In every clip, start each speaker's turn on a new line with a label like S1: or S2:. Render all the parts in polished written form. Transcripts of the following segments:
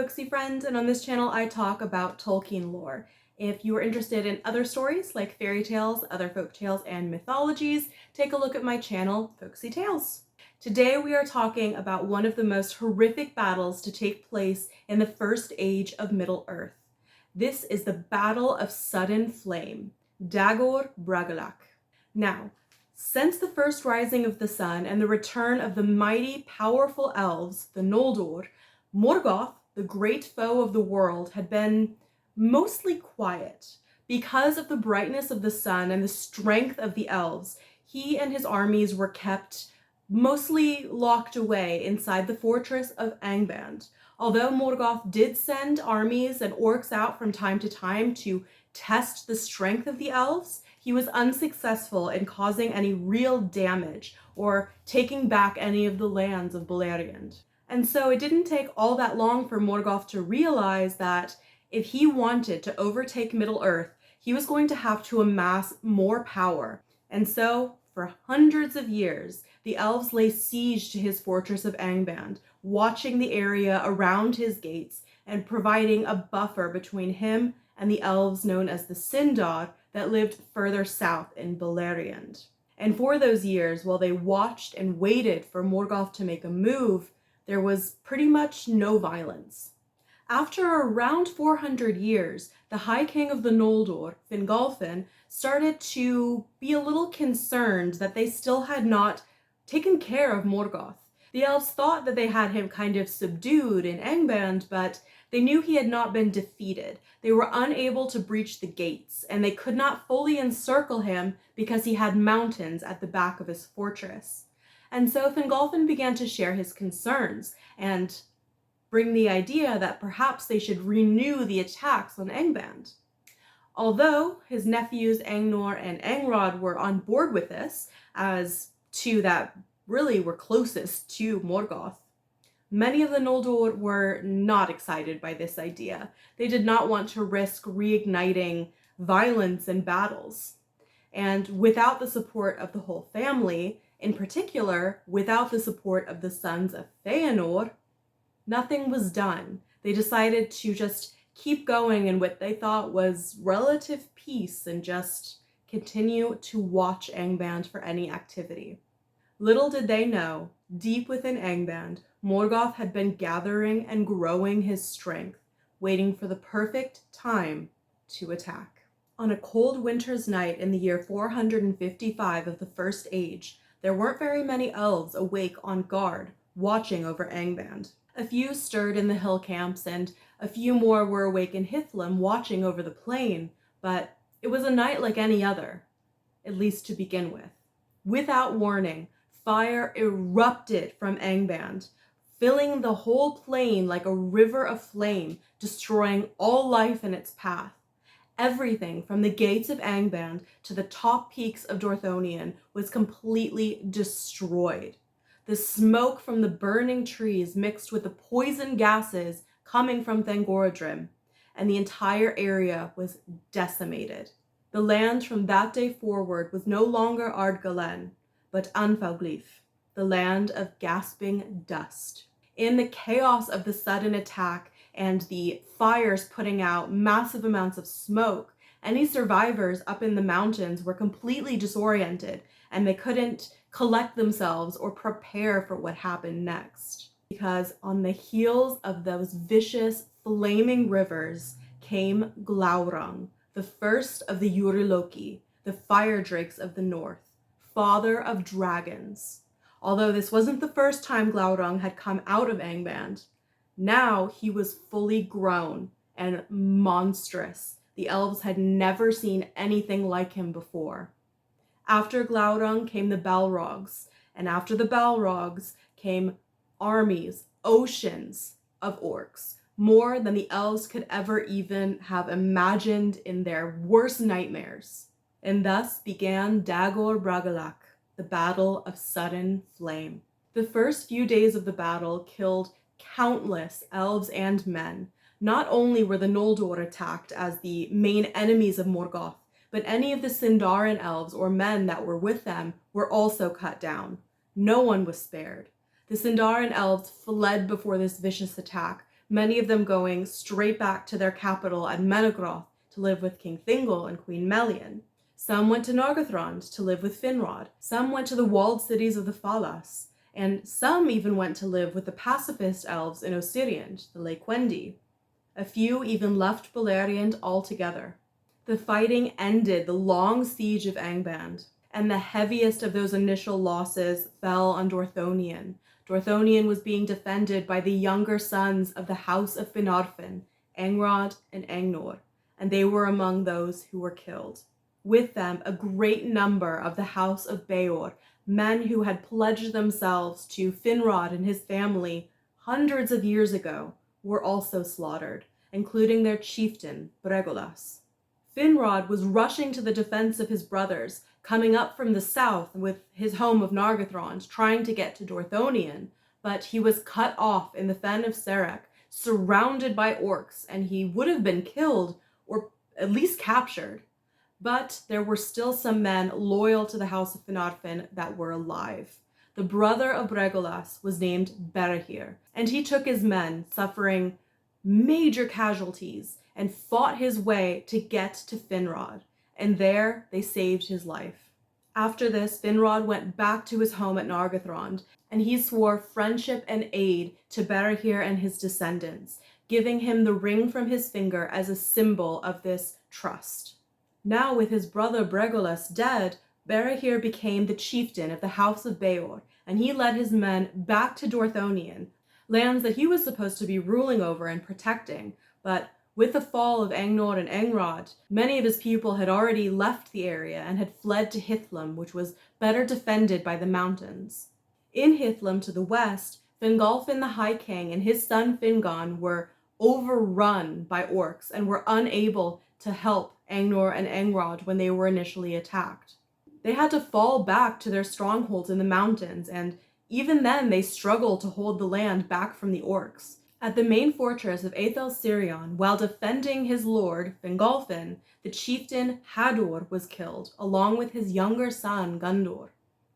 S1: folksy friend, and on this channel I talk about Tolkien lore. If you are interested in other stories like fairy tales, other folk tales, and mythologies, take a look at my channel, Folksy Tales. Today we are talking about one of the most horrific battles to take place in the First Age of Middle-earth. This is the Battle of Sudden Flame, Dagor Bragollach. Now, since the first rising of the sun and the return of the mighty, powerful elves, the Noldor, Morgoth, the great foe of the world, had been mostly quiet. Because of the brightness of the sun and the strength of the elves, he and his armies were kept mostly locked away inside the fortress of Angband. Although Morgoth did send armies and orcs out from time to time to test the strength of the elves, he was unsuccessful in causing any real damage or taking back any of the lands of Beleriand. And so it didn't take all that long for Morgoth to realize that if he wanted to overtake Middle-earth, he was going to have to amass more power. And so, for hundreds of years, the elves lay siege to his fortress of Angband, watching the area around his gates and providing a buffer between him and the elves known as the Sindar that lived further south in Beleriand. And for those years, while they watched and waited for Morgoth to make a move, there was pretty much no violence. After around 400 years, the High King of the Noldor, Fingolfin, started to be a little concerned that they still had not taken care of Morgoth. The elves thought that they had him kind of subdued in Angband, but they knew he had not been defeated. They were unable to breach the gates, and they could not fully encircle him because he had mountains at the back of his fortress. And so Fingolfin began to share his concerns and bring the idea that perhaps they should renew the attacks on Angband. Although his nephews Aegnor and Angrod were on board with this, as two that really were closest to Morgoth, many of the Noldor were not excited by this idea. They did not want to risk reigniting violence and battles. And without the support of the whole family, in particular, without the support of the sons of Feanor, nothing was done. They decided to just keep going in what they thought was relative peace and just continue to watch Angband for any activity. Little did they know, deep within Angband, Morgoth had been gathering and growing his strength, waiting for the perfect time to attack. On a cold winter's night in the year 455 of the First Age, there weren't very many elves awake on guard, watching over Angband. A few stirred in the hill camps, and a few more were awake in Hithlum, watching over the plain, but it was a night like any other, at least to begin with. Without warning, fire erupted from Angband, filling the whole plain like a river of flame, destroying all life in its path. Everything from the gates of Angband to the top peaks of Dorthonion was completely destroyed. The smoke from the burning trees mixed with the poison gases coming from Thangorodrim, and the entire area was decimated. The land from that day forward was no longer Ardgalen, but Anfauglif, the land of gasping dust. In the chaos of the sudden attack and the fires putting out massive amounts of smoke, any survivors up in the mountains were completely disoriented, and they couldn't collect themselves or prepare for what happened next. Because on the heels of those vicious, flaming rivers came Glaurung, the first of the Uriloki, the fire drakes of the north, father of dragons. Although this wasn't the first time Glaurung had come out of Angband, now he was fully grown and monstrous. The elves had never seen anything like him before. After Glaurung came the Balrogs, and after the Balrogs came armies, oceans of orcs, more than the elves could ever even have imagined in their worst nightmares. And thus began Dagor Bragollach, the Battle of Sudden Flame. The first few days of the battle killed countless elves and men. Not only were the Noldor attacked as the main enemies of Morgoth, but any of the Sindarin elves or men that were with them were also cut down. No one was spared. The Sindarin elves fled before this vicious attack, many of them going straight back to their capital at Menegroth to live with King Thingol and Queen Melian. Some went to Nargothrond to live with Finrod. Some went to the walled cities of the Falas, and some even went to live with the pacifist elves in Osiriand, the Lequendi. A few even left Beleriand altogether. The fighting ended the long siege of Angband, and the heaviest of those initial losses fell on Dorthonion. Dorthonion was being defended by the younger sons of the House of Finarfin, Angrod and Aegnor, and they were among those who were killed. With them, a great number of the House of Beor, men who had pledged themselves to Finrod and his family hundreds of years ago, were also slaughtered, including their chieftain, Bragollach. Finrod was rushing to the defense of his brothers, coming up from the south with his home of Nargothrond, trying to get to Dorthonion, but he was cut off in the fen of Serek, surrounded by orcs, and he would have been killed or at least captured. But there were still some men loyal to the House of Finarfin that were alive. The brother of Bragollach was named Berahir, and he took his men, suffering major casualties, and fought his way to get to Finrod, and there they saved his life. After this, Finrod went back to his home at Nargothrond, and he swore friendship and aid to Berahir and his descendants, giving him the ring from his finger as a symbol of this trust. Now, with his brother Bragollach dead, Berahir became the chieftain of the House of Beor, and he led his men back to Dorthonion, lands that he was supposed to be ruling over and protecting, but with the fall of Angnor and Angrod, many of his people had already left the area and had fled to Hithlum, which was better defended by the mountains. In Hithlum to the west, Fingolfin the High King and his son Fingon were overrun by orcs and were unable to help Angnor and Angrod when they were initially attacked. They had to fall back to their strongholds in the mountains, and even then they struggled to hold the land back from the orcs. At the main fortress of Aethel-Sirion, while defending his lord, Fingolfin, the chieftain Hador was killed, along with his younger son, Gundur,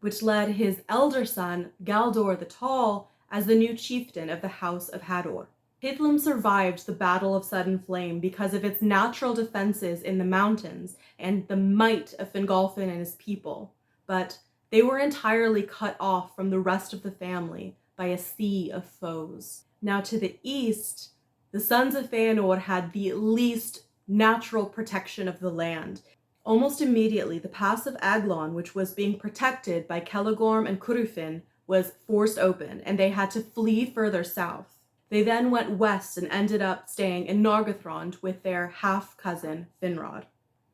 S1: which led his elder son, Galdor the Tall, as the new chieftain of the House of Hador. Hithlum survived the Battle of Sudden Flame because of its natural defenses in the mountains and the might of Fingolfin and his people, but they were entirely cut off from the rest of the family by a sea of foes. Now to the east, the sons of Feanor had the least natural protection of the land. Almost immediately, the pass of Aglon, which was being protected by Celegorm and Curufin, was forced open, and they had to flee further south. They then went west and ended up staying in Nargothrond with their half-cousin Finrod.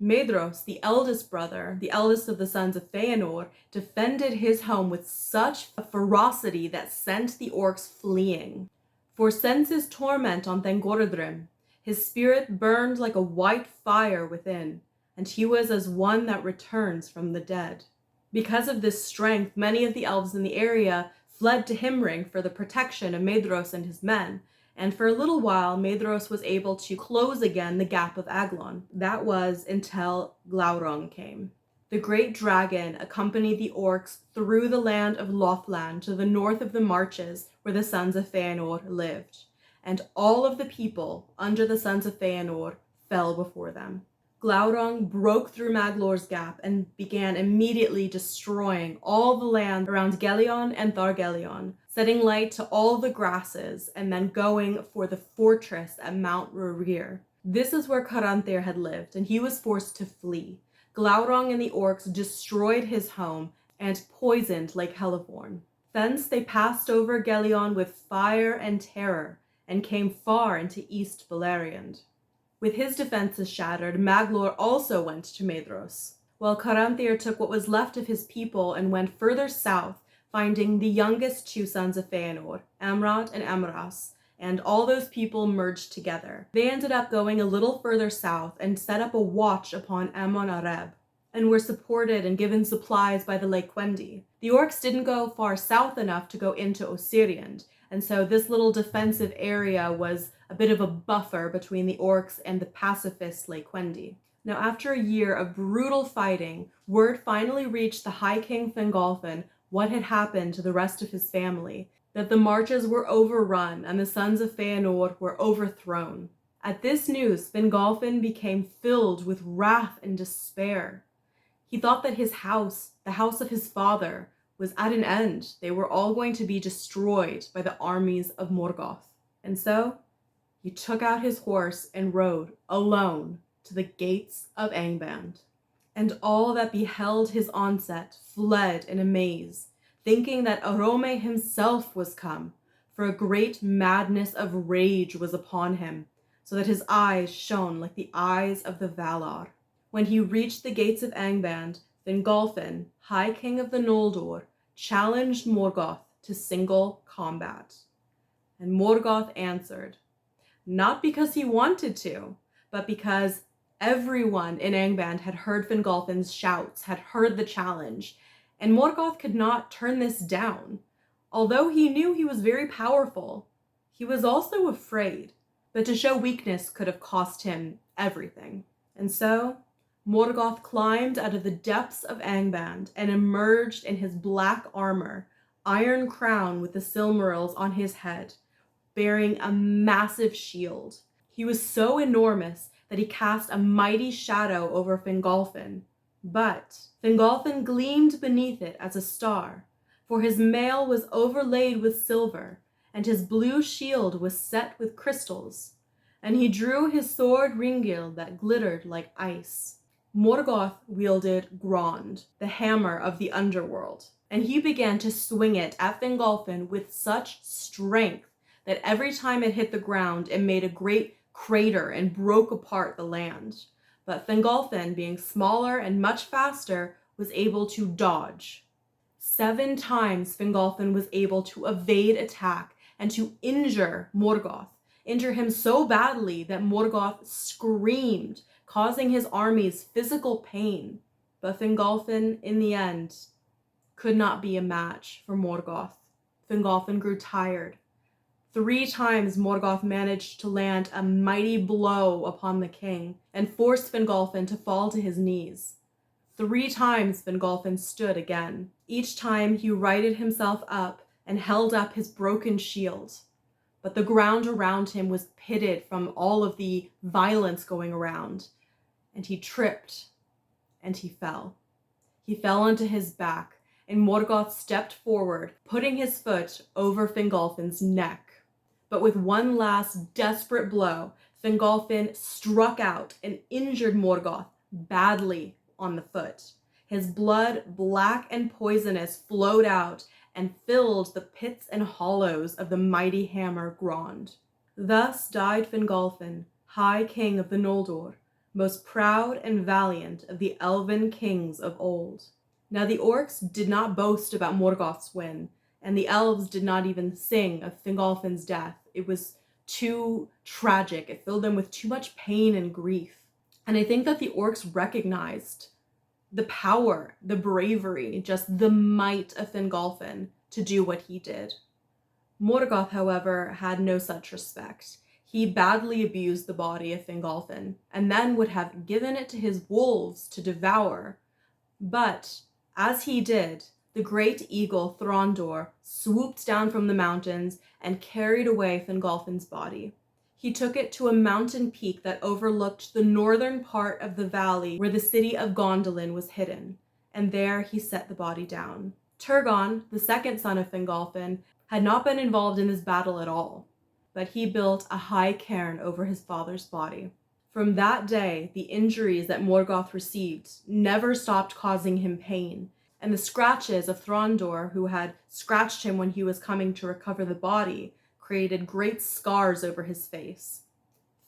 S1: Maedhros, the eldest brother, the eldest of the sons of Feanor, defended his home with such a ferocity that sent the orcs fleeing. For since his torment on Thangorodrim, his spirit burned like a white fire within, and he was as one that returns from the dead. Because of this strength, many of the elves in the area fled to Himring for the protection of Maedhros and his men, and for a little while, Maedhros was able to close again the gap of Aglon. That was until Glaurung came. The great dragon accompanied the orcs through the land of Lothland to the north of the marches where the sons of Feanor lived, and all of the people under the sons of Feanor fell before them. Glaurung broke through Maglor's gap and began immediately destroying all the land around Gelion and Thargelion, setting light to all the grasses, and then going for the fortress at Mount Rurir. This is where Caranthir had lived, and he was forced to flee. Glaurung and the orcs destroyed his home and poisoned Lake Helivorn. Thence they passed over Gelion with fire and terror, and came far into East Beleriand. With his defenses shattered, Maglor also went to Maedhros, while Caranthir took what was left of his people and went further south, finding the youngest two sons of Feanor, Amrod and Amras, and all those people merged together. They ended up going a little further south and set up a watch upon Amon Areb, and were supported and given supplies by the Lequendi. The orcs didn't go far south enough to go into Osiriand, and so this little defensive area was a bit of a buffer between the orcs and the pacifist Lequendi. Now, after a year of brutal fighting, word finally reached the High King Fingolfin what had happened to the rest of his family. that the marches were overrun and the sons of Feanor were overthrown. At this news, Fingolfin became filled with wrath and despair. He thought that his house, the house of his father, was at an end. They were all going to be destroyed by the armies of Morgoth. And so he took out his horse and rode alone to the gates of Angband. And all that beheld his onset fled in amaze, thinking that Arome himself was come, for a great madness of rage was upon him, so that his eyes shone like the eyes of the Valar. When he reached the gates of Angband, Fingolfin, High King of the Noldor, challenged Morgoth to single combat. And Morgoth answered, not because he wanted to, but because everyone in Angband had heard Fingolfin's shouts, had heard the challenge, and Morgoth could not turn this down. Although he knew he was very powerful, he was also afraid, but to show weakness could have cost him everything. And so Morgoth climbed out of the depths of Angband and emerged in his black armor, iron crown with the Silmarils on his head, bearing a massive shield. He was so enormous that he cast a mighty shadow over Fingolfin, but Fingolfin gleamed beneath it as a star, for his mail was overlaid with silver, and his blue shield was set with crystals, and he drew his sword Ringil that glittered like ice. Morgoth wielded Grond, the hammer of the underworld, and he began to swing it at Fingolfin with such strength that every time it hit the ground, it made a great crater and broke apart the land. But Fingolfin, being smaller and much faster, was able to dodge. 7 times Fingolfin was able to evade attack and to injure Morgoth, injure him so badly that Morgoth screamed, causing his armies physical pain. But Fingolfin, in the end, could not be a match for Morgoth. Fingolfin grew tired. 3 times Morgoth managed to land a mighty blow upon the king and forced Fingolfin to fall to his knees. 3 times Fingolfin stood again. Each time he righted himself up and held up his broken shield. But the ground around him was pitted from all of the violence going around, and he tripped and he fell. He fell onto his back, and Morgoth stepped forward, putting his foot over Fingolfin's neck. But with one last desperate blow, Fingolfin struck out and injured Morgoth badly on the foot. His blood, black and poisonous, flowed out and filled the pits and hollows of the mighty hammer Grond. Thus died Fingolfin, High King of the Noldor, most proud and valiant of the elven kings of old. Now the orcs did not boast about Morgoth's win, and the elves did not even sing of Fingolfin's death. It was too tragic. It filled them with too much pain and grief. And I think that the orcs recognized the power, the bravery, just the might of Fingolfin to do what he did. Morgoth, however, had no such respect. He badly abused the body of Fingolfin, and then would have given it to his wolves to devour. But as he did, the great eagle Throndor swooped down from the mountains and carried away Fingolfin's body. He took it to a mountain peak that overlooked the northern part of the valley where the city of Gondolin was hidden, and there he set the body down. Turgon, the second son of Fingolfin, had not been involved in this battle at all, but he built a high cairn over his father's body. From that day, the injuries that Morgoth received never stopped causing him pain, and the scratches of Throndor, who had scratched him when he was coming to recover the body, created great scars over his face.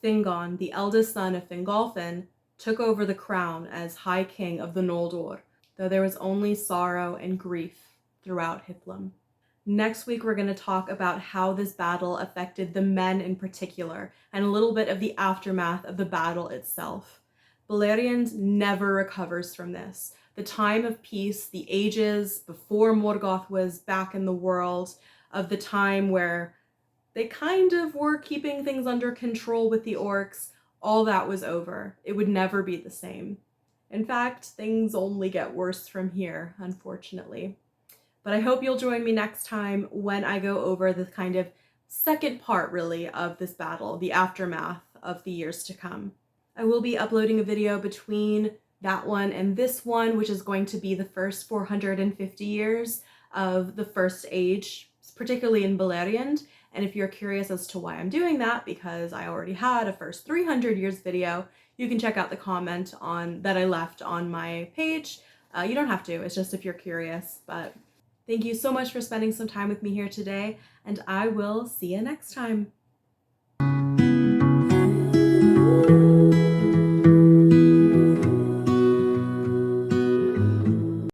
S1: Fingon, the eldest son of Fingolfin, took over the crown as High King of the Noldor, though there was only sorrow and grief throughout Hithlum. Next week, we're going to talk about how this battle affected the men in particular, and a little bit of the aftermath of the battle itself. Beleriand never recovers from this. The time of peace, the ages before Morgoth was back in the world, of the time where they kind of were keeping things under control with the orcs, all that was over. It would never be the same. In fact, things only get worse from here, unfortunately. But I hope you'll join me next time when I go over the kind of second part, really, of this battle, the aftermath of the years to come. I will be uploading a video between that one and this one, which is going to be the first 450 years of the First Age, particularly in Beleriand. And if you're curious as to why I'm doing that, because I already had a first 300 years video, you can check out the comment that I left on my page. You don't have to, it's just if you're curious. But thank you so much for spending some time with me here today, and I will see you next time.